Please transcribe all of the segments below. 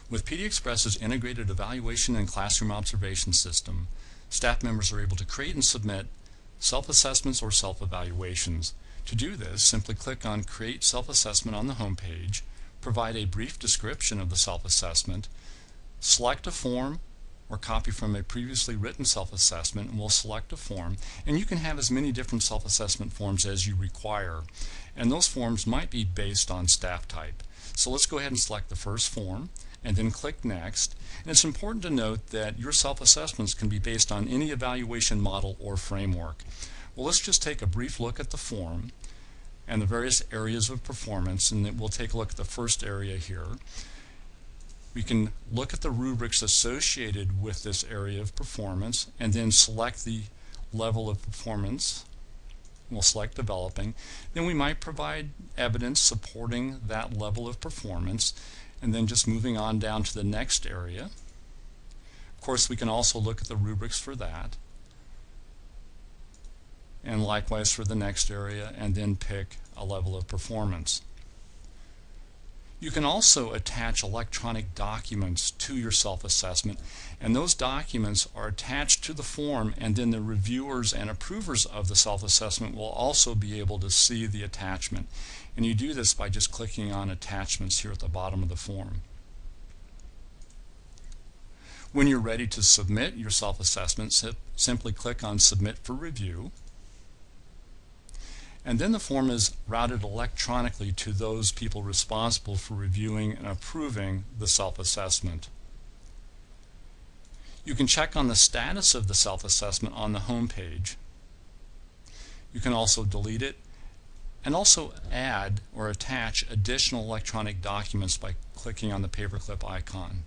With PDExpress's integrated evaluation and classroom observation system, staff members are able to create and submit self-assessments or self-evaluations. To do this, simply click on Create Self-Assessment on the home page, provide a brief description of the self-assessment, select a form or copy from a previously written self-assessment, and we'll select a form, and you can have as many different self-assessment forms as you require, and those forms might be based on staff type. So let's go ahead and select the first form and then click Next. And it's important to note that your self-assessments can be based on any evaluation model or framework. Well, let's just take a brief look at the form and the various areas of performance, and then we'll take a look at the first area here. We can look at the rubrics associated with this area of performance and then select the level of performance. We'll select Developing. Then we might provide evidence supporting that level of performance, and then just moving on down to the next area. Of course, we can also look at the rubrics for that, and likewise for the next area, and then pick a level of performance. You can also attach electronic documents to your self-assessment, and those documents are attached to the form, and then the reviewers and approvers of the self-assessment will also be able to see the attachment. And you do this by just clicking on Attachments here at the bottom of the form. When you're ready to submit your self-assessment, simply click on Submit for Review. And then the form is routed electronically to those people responsible for reviewing and approving the self-assessment. You can check on the status of the self-assessment on the home page. You can also delete it and also add or attach additional electronic documents by clicking on the paperclip icon.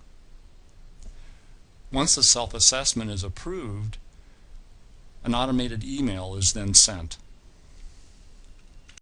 Once the self-assessment is approved, an automated email is then sent.